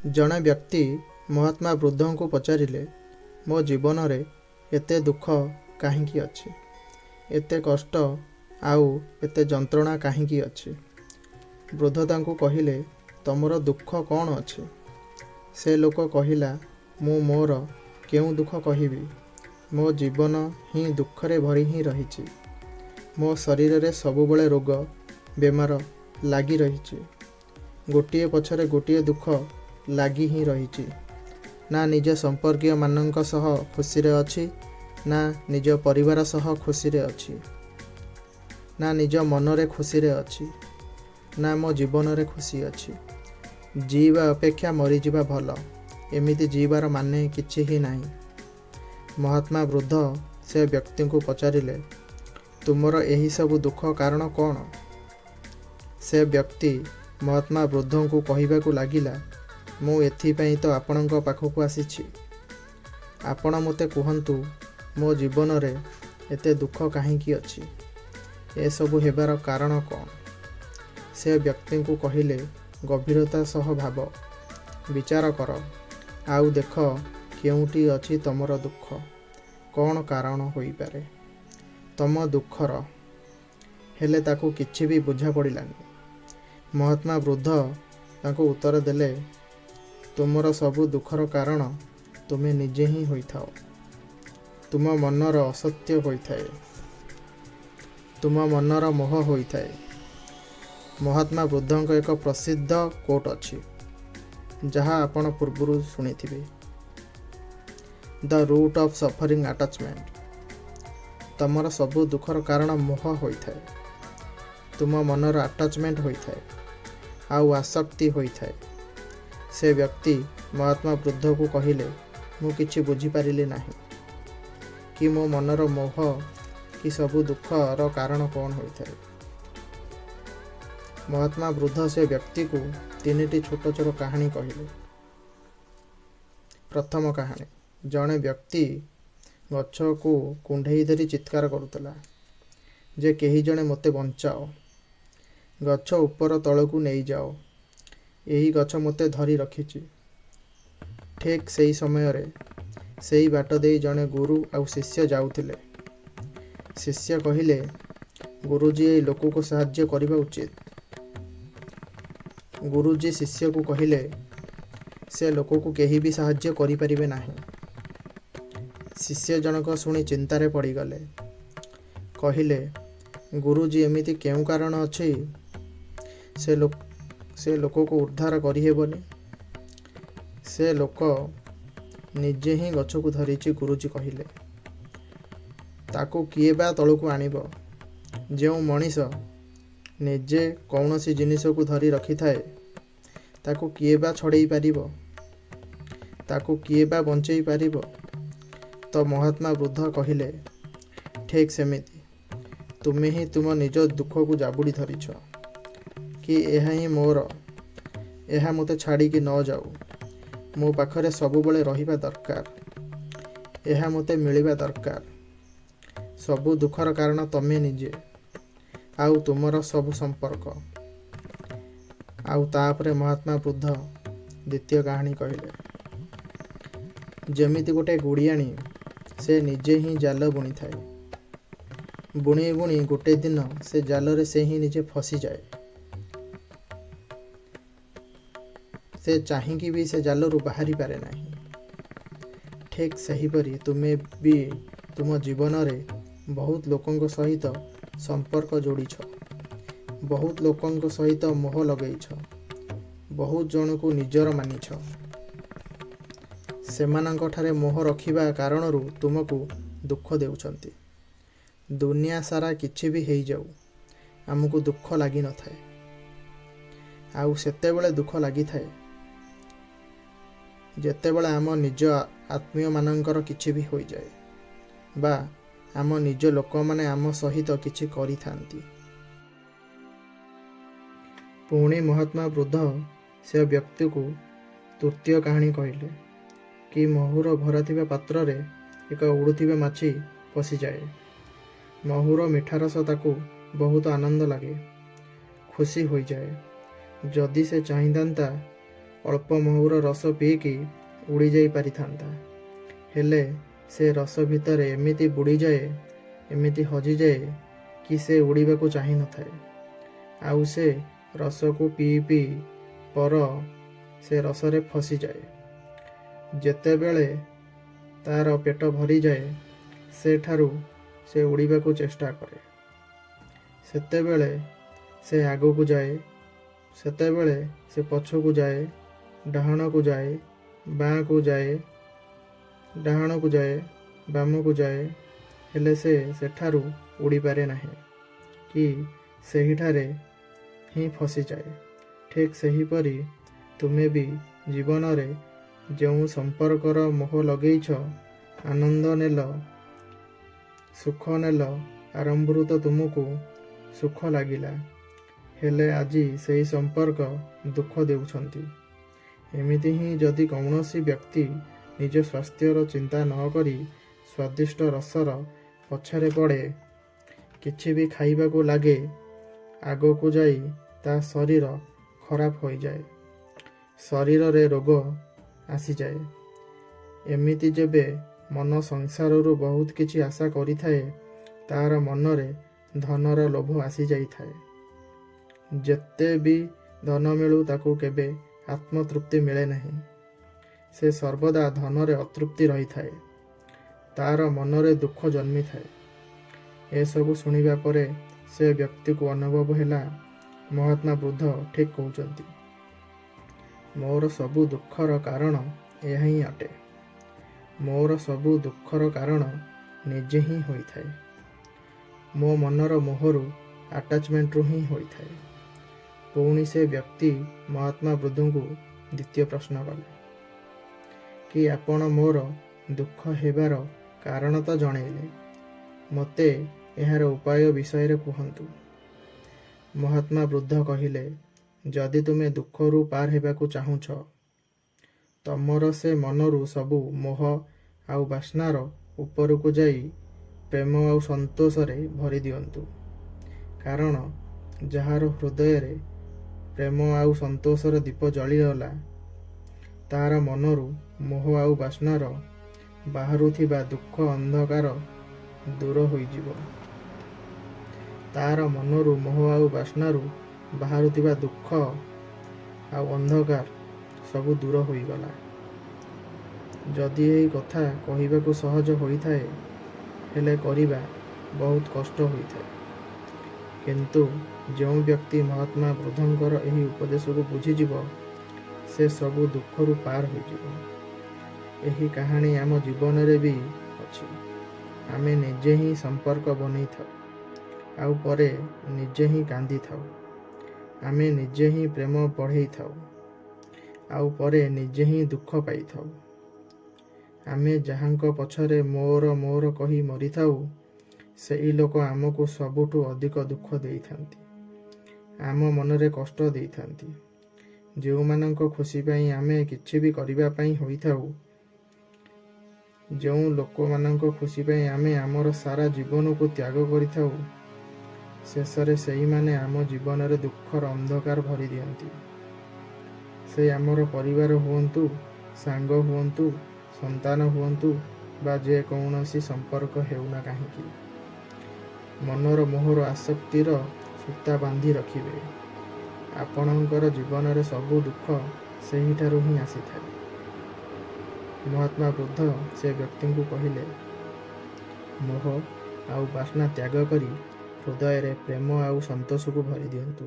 ଜଣେ ବ୍ୟକ୍ତି ମହାତ୍ମା ବୃଦ୍ଧଙ୍କୁ ପଚାରିଲେ, ମୋ ଜୀବନରେ ଏତେ ଦୁଃଖ କାହିଁକି ଅଛି? ଏତେ କଷ୍ଟ ଆଉ ଏତେ ଯନ୍ତ୍ରଣା କାହିଁକି ଅଛି? ବୃଦ୍ଧ ତାଙ୍କୁ କହିଲେ, ତମର ଦୁଃଖ କ'ଣ ଅଛି? ସେ ଲୋକ କହିଲା, ମୁଁ ମୋର କେଉଁ ଦୁଃଖ କହିବି? ମୋ ଜୀବନ ହିଁ ଦୁଃଖରେ ଭରି ହିଁ ରହିଛି। ମୋ ଶରୀରରେ ସବୁବେଳେ ରୋଗ ବେମାର ଲାଗି ରହିଛି। ଗୋଟିଏ ପଛରେ ଗୋଟିଏ ଦୁଃଖ ଲାଗି ହିଁ ରହିଛି। ନା ନିଜ ସମ୍ପର୍କୀୟ ମାନଙ୍କ ସହ ଖୁସିରେ ଅଛି, ନା ନିଜ ପରିବାର ସହ ଖୁସିରେ ଅଛି, ନା ନିଜ ମନରେ ଖୁସିରେ ଅଛି, ନା ମୋ ଜୀବନରେ ଖୁସି ଅଛି। ଜୀଇବା ଅପେକ୍ଷା ମରିଯିବା ଭଲ। ଏମିତି ଜୀବାର ମାନେ କିଛି ହିଁ ନାହିଁ। ମହାତ୍ମା ବୃଦ୍ଧ ସେ ବ୍ୟକ୍ତିଙ୍କୁ ପଚାରିଲେ, ତୁମର ଏହି ସବୁ ଦୁଃଖ କାରଣ କ'ଣ? ସେ ବ୍ୟକ୍ତି ମହାତ୍ମା ବୃଦ୍ଧଙ୍କୁ କହିବାକୁ ଲାଗିଲା, ମୁଁ ଏଥିପାଇଁ ତ ଆପଣଙ୍କ ପାଖକୁ ଆସିଛି। ଆପଣ ମୋତେ କୁହନ୍ତୁ, ମୋ ଜୀବନରେ ଏତେ ଦୁଃଖ କାହିଁକି ଅଛି? ଏସବୁ ହେବାର କାରଣ କ'ଣ? ସେ ବ୍ୟକ୍ତିଙ୍କୁ କହିଲେ, ଗଭୀରତା ସହ ଭାବ, ବିଚାର କର, ଆଉ ଦେଖ କେଉଁଠି ଅଛି ତମର ଦୁଃଖ। କ'ଣ କାରଣ ହୋଇପାରେ ତମ ଦୁଃଖର? ହେଲେ ତାକୁ କିଛି ବି ବୁଝା ପଡ଼ିଲାନି। ମହାତ୍ମା ବୃଦ୍ଧ ତାଙ୍କୁ ଉତ୍ତର ଦେଲେ, ତୁମର ସବୁ ଦୁଃଖର କାରଣ ତୁମେ ନିଜେ ହିଁ ହୋଇଥାଅ। ତୁମ ମନର ଅସତ୍ୟ ହୋଇଥାଏ, ତୁମ ମନର ମୋହ ହୋଇଥାଏ। ମହାତ୍ମା ବୃଦ୍ଧଙ୍କ ଏକ ପ୍ରସିଦ୍ଧ କୋଟ୍ ଅଛି, ଯାହା ଆପଣ ପୂର୍ବରୁ ଶୁଣିଥିବେ, ଦ ରୁଟ୍ ଅଫ୍ ସଫରିଂ ଆଟାଚମେଣ୍ଟ। ତମର ସବୁ ଦୁଃଖର କାରଣ ମୋହ ହୋଇଥାଏ। ତୁମ ମନର ଆଟାଚମେଣ୍ଟ ହୋଇଥାଏ ଆଉ ଆସକ୍ତି ହୋଇଥାଏ। ସେ ବ୍ୟକ୍ତି ମହାତ୍ମା ବୃଦ୍ଧକୁ କହିଲେ, ମୁଁ କିଛି ବୁଝିପାରିଲି ନାହିଁ କି ମୋ ମନର ମୋହ କି ସବୁ ଦୁଃଖର କାରଣ କ'ଣ ହୋଇଥାଏ। ମହାତ୍ମା ବୃଦ୍ଧ ସେ ବ୍ୟକ୍ତିକୁ 3ଟି ଛୋଟ ଛୋଟ କାହାଣୀ କହିଲେ। ପ୍ରଥମ କାହାଣୀ, ଜଣେ ବ୍ୟକ୍ତି ଗଛକୁ କୁଣ୍ଢେଇ ଧରି ଚିତ୍କାର କରୁଥିଲା ଯେ କେହି ଜଣେ ମୋତେ ବଞ୍ଚାଅ, ଗଛ ଉପର ତଳକୁ ନେଇଯାଅ, ଏହି ଗଛ ମୋତେ ଧରି ରଖିଛି। ଠିକ୍ ସେହି ସମୟରେ ସେହି ବାଟ ଦେଇ ଜଣେ ଗୁରୁ ଆଉ ଶିଷ୍ୟ ଯାଉଥିଲେ। ଶିଷ୍ୟ କହିଲେ, ଗୁରୁଜୀ ଏହି ଲୋକକୁ ସାହାଯ୍ୟ କରିବା ଉଚିତ। ଗୁରୁଜୀ ଶିଷ୍ୟକୁ କହିଲେ, ସେ ଲୋକକୁ କେହି ବି ସାହାଯ୍ୟ କରିପାରିବେ ନାହିଁ। ଶିଷ୍ୟ ଜଣକ ଶୁଣି ଚିନ୍ତାରେ ପଡ଼ିଗଲେ। କହିଲେ, ଗୁରୁଜୀ ଏମିତି କେଉଁ କାରଣ ଅଛି ସେ ଲୋକକୁ ଉଦ୍ଧାର କରିହେବନି? ସେ ଲୋକ ନିଜେ ହିଁ ଗଛକୁ ଧରିଛି, ଗୁରୁଜୀ କହିଲେ। ତାକୁ କିଏ ବା ତଳକୁ ଆଣିବ? ଯେଉଁ ମଣିଷ ନିଜେ କୌଣସି ଜିନିଷକୁ ଧରି ରଖିଥାଏ, ତାକୁ କିଏ ବା ଛଡ଼େଇ ପାରିବ? ତାକୁ କିଏ ବା ବଞ୍ଚେଇ ପାରିବ? ତ ମହାତ୍ମା ବୃଦ୍ଧ କହିଲେ, ଠିକ୍ ସେମିତି ତୁମେ ହିଁ ତୁମ ନିଜ ଦୁଃଖକୁ ଜାବୁଡ଼ି ଧରିଛ କି ଏହା ହିଁ ମୋର, ଏହା ମୋତେ ଛାଡ଼ିକି ନ ଯାଉ, ମୋ ପାଖରେ ସବୁବେଳେ ରହିବା ଦରକାର, ଏହା ମୋତେ ମିଳିବା ଦରକାର। ସବୁ ଦୁଃଖର କାରଣ ତମେ ନିଜେ ଆଉ ତୁମର ସବୁ ସମ୍ପର୍କ। ଆଉ ତାପରେ ମହାତ୍ମା ବୃଦ୍ଧ ଦ୍ୱିତୀୟ କାହାଣୀ କହିଲେ। ଯେମିତି ଗୋଟେ ଗୁଡ଼ିଆଣୀ, ସେ ନିଜେ ହିଁ ଜାଲ ବୁଣିଥାଏ। ବୁଣି ବୁଣି ଗୋଟେ ଦିନ ସେ ଜାଲରେ ସେ ହିଁ ନିଜେ ଫସିଯାଏ। ସେ ଚାହିଁକି ବି ସେ ଜାଲରୁ ବାହାରି ପାରେ ନାହିଁ। ଠିକ୍ ସେହିପରି ତୁମେ ବି ତୁମ ଜୀବନରେ ବହୁତ ଲୋକଙ୍କ ସହିତ ସମ୍ପର୍କ ଯୋଡ଼ିଛ, ବହୁତ ଲୋକଙ୍କ ସହିତ ମୋହ ଲଗେଇଛ, ବହୁତ ଜଣକୁ ନିଜର ମାନିଛ। ସେମାନଙ୍କଠାରେ ମୋହ ରଖିବା କାରଣରୁ ତୁମକୁ ଦୁଃଖ ଦେଉଛନ୍ତି। ଦୁନିଆ ସାରା କିଛି ବି ହେଇଯାଉ, ଆମକୁ ଦୁଃଖ ଲାଗିନଥାଏ। ଆଉ ସେତେବେଳେ ଦୁଃଖ ଲାଗିଥାଏ ଯେତେବେଳେ ଆମ ନିଜ ଆତ୍ମୀୟମାନଙ୍କର କିଛି ବି ହୋଇଯାଏ, ବା ଆମ ନିଜ ଲୋକମାନେ ଆମ ସହିତ କିଛି କରିଥାନ୍ତି। ପୁଣି ମହାତ୍ମା ବୃଦ୍ଧ ସେ ବ୍ୟକ୍ତିକୁ ତୃତୀୟ କାହାଣୀ କହିଲେ କି ମହୁର ଭରାଥିବା ପାତ୍ରରେ ଏକ ଉଡ଼ୁଥିବା ମାଛି ପଶିଯାଏ। ମହୁର ମିଠା ରସ ତାକୁ ବହୁତ ଆନନ୍ଦ ଲାଗେ, ଖୁସି ହୋଇଯାଏ। ଯଦି ସେ ଚାହିଁଥାନ୍ତା ଅଳ୍ପ ମହୁର ରସ ପିଇକି ଉଡ଼ି ଯାଇ ପାରିଥାନ୍ତା। ହେଲେ ସେ ରସ ଭିତରେ ଏମିତି ବୁଡ଼ିଯାଏ, ଏମିତି ହଜିଯାଏ କି ସେ ଉଡ଼ିବାକୁ ଚାହିଁନଥାଏ। ଆଉ ସେ ରସକୁ ପିଇ ପିଇ ପର ସେ ରସରେ ଫସିଯାଏ। ଯେତେବେଳେ ତାର ପେଟ ଭରିଯାଏ, ସେଠାରୁ ସେ ଉଡ଼ିବାକୁ ଚେଷ୍ଟା କରେ। ସେତେବେଳେ ସେ ଆଗକୁ ଯାଏ, ସେତେବେଳେ ସେ ପଛକୁ ଯାଏ, ଡାହାଣକୁ ଯାଏ, ବାଁକୁ ଯାଏ, ଡାହାଣକୁ ଯାଏ, ବାମକୁ ଯାଏ, ହେଲେ ସେ ସେଠାରୁ ଉଡ଼ିପାରେ ନାହିଁ କି ସେହିଠାରେ ହିଁ ଫସିଯାଏ। ଠିକ୍ ସେହିପରି ତୁମେ ବି ଜୀବନରେ ଯେଉଁ ସମ୍ପର୍କର ମୋହ ଲଗେଇଛ, ଆନନ୍ଦ ନେଲ, ସୁଖ ନେଲ, ଆରମ୍ଭରୁ ତ ତୁମକୁ ସୁଖ ଲାଗିଲା, ହେଲେ ଆଜି ସେହି ସମ୍ପର୍କ ଦୁଃଖ ଦେଉଛନ୍ତି। ଏମିତି ହିଁ ଯଦି କୌଣସି ବ୍ୟକ୍ତି ନିଜ ସ୍ୱାସ୍ଥ୍ୟର ଚିନ୍ତା ନ କରି ସ୍ୱାଦିଷ୍ଟ ରସର ପଛରେ ପଡ଼େ, କିଛି ବି ଖାଇବାକୁ ଲାଗେ, ଆଗକୁ ଯାଇ ତା ଶରୀର ଖରାପ ହୋଇଯାଏ, ଶରୀରରେ ରୋଗ ଆସିଯାଏ। ଏମିତି ଯେବେ ମନ ସଂସାରରୁ ବହୁତ କିଛି ଆଶା କରିଥାଏ, ତାର ମନରେ ଧନର ଲୋଭ ଆସିଯାଇଥାଏ। ଯେତେ ବି ଧନ ମିଳୁ ତାକୁ କେବେ ଆତ୍ମତୃପ୍ତି ମିଳେ ନାହିଁ। ସେ ସର୍ବଦା ଧନରେ ଅତୃପ୍ତି ରହିଥାଏ, ତାର ମନରେ ଦୁଃଖ ଜନ୍ମିଥାଏ। ଏସବୁ ଶୁଣିବା ପରେ ସେ ବ୍ୟକ୍ତିକୁ ଅନୁଭବ ହେଲା, ମହାତ୍ମା ବୁଦ୍ଧ ଠିକ୍ କହୁଛନ୍ତି। ମୋର ସବୁ ଦୁଃଖର କାରଣ ଏହା ହିଁ ଅଟେ। ମୋର ସବୁ ଦୁଃଖର କାରଣ ନିଜେ ହିଁ ହୋଇଥାଏ। ମୋ ମନର ମୋହରୁ, ଆଟାଚମେଣ୍ଟରୁ ହିଁ ହୋଇଥାଏ। ପୁଣି ସେ ବ୍ୟକ୍ତି ମହାତ୍ମା ବୁଦ୍ଧଙ୍କୁ ଦ୍ୱିତୀୟ ପ୍ରଶ୍ନ କଲେ କି ଆପଣ ମୋର ଦୁଃଖ ହେବାର କାରଣ ତ ଜଣେଇଲେ, ମୋତେ ଏହାର ଉପାୟ ବିଷୟରେ କୁହନ୍ତୁ। ମହାତ୍ମା ବୁଦ୍ଧ କହିଲେ, ଯଦି ତୁମେ ଦୁଃଖରୁ ପାର ହେବାକୁ ଚାହୁଁଛ, ତମର ସେ ମନରୁ ସବୁ ମୋହ ଆଉ ବାସନାର ଉପରକୁ ଯାଇ ପ୍ରେମ ଆଉ ସନ୍ତୋଷରେ ଭରି ଦିଅନ୍ତୁ। କାରଣ ଯାହାର ହୃଦୟରେ ପ୍ରେମ ଆଉ ସନ୍ତୋଷର ଦୀପ ଜଳିଗଲା, ତାର ମନରୁ ମୋହ ଆଉ ବାସନାର ବାହାରୁଥିବା ଦୁଃଖ ଅନ୍ଧକାର ଦୂର ହୋଇଯିବ। ତାର ମନରୁ ମୋହ ଆଉ ବାସନାରୁ ବାହାରୁଥିବା ଦୁଃଖ ଆଉ ଅନ୍ଧକାର ସବୁ ଦୂର ହୋଇଗଲା। ଯଦି ଏହି କଥା କହିବାକୁ ସହଜ ହୋଇଥାଏ, ହେଲେ କରିବା ବହୁତ କଷ୍ଟ ହୋଇଥାଏ। କିନ୍ତୁ ଯେଉଁ ବ୍ୟକ୍ତି ମହାତ୍ମା ବୁଦ୍ଧଙ୍କର ଏହି ଉପଦେଶକୁ ବୁଝିଯିବ, ସେ ସବୁ ଦୁଃଖରୁ ପାର ହୋଇଯିବ। ଏହି କାହାଣୀ ଆମ ଜୀବନରେ ବି ଅଛି। ଆମେ ନିଜେ ହିଁ ସମ୍ପର୍କ ବନେଇଥାଉ, ଆଉ ପରେ ନିଜେ ହିଁ କାନ୍ଦିଥାଉ। ଆମେ ନିଜେ ହିଁ ପ୍ରେମ ବଢ଼େଇଥାଉ, ଆଉ ପରେ ନିଜେ ହିଁ ଦୁଃଖ ପାଇଥାଉ। ଆମେ ଯାହାଙ୍କ ପଛରେ ମୋର ମୋର କହି ମରିଥାଉ, ସେହି ଲୋକ ଆମକୁ ସବୁଠୁ ଅଧିକ ଦୁଃଖ ଦେଇଥାନ୍ତି, ଆମ ମନରେ କଷ୍ଟ ଦେଇଥାନ୍ତି। ଯେଉଁମାନଙ୍କ ଖୁସି ପାଇଁ ଆମେ କିଛି ବି କରିବା ପାଇଁ ହୋଇଥାଉ, ଯେଉଁ ଲୋକମାନଙ୍କ ଖୁସି ପାଇଁ ଆମେ ଆମର ସାରା ଜୀବନକୁ ତ୍ୟାଗ କରିଥାଉ, ଶେଷରେ ସେହିମାନେ ଆମ ଜୀବନରେ ଦୁଃଖର ଅନ୍ଧକାର ଭରି ଦିଅନ୍ତି। ସେ ଆମର ପରିବାର ହୁଅନ୍ତୁ, ସାଙ୍ଗ ହୁଅନ୍ତୁ, ସନ୍ତାନ ହୁଅନ୍ତୁ ବା ଯେକୌଣସି ସମ୍ପର୍କ ହେଉନା କାହିଁକି, ମନର ମୋହର ଆସକ୍ତିର ସୂତା ବାନ୍ଧି ରଖିବେ। ଆପଣଙ୍କର ଜୀବନରେ ସବୁ ଦୁଃଖ ସେହିଠାରୁ ହିଁ ଆସିଥାଏ। ମହାତ୍ମା ବୁଦ୍ଧ ସେ ବ୍ୟକ୍ତିଙ୍କୁ କହିଲେ, ମୋହ ଆଉ ବାସନା ତ୍ୟାଗ କରି ହୃଦୟରେ ପ୍ରେମ ଆଉ ସନ୍ତୋଷକୁ ଭରି ଦିଅନ୍ତୁ।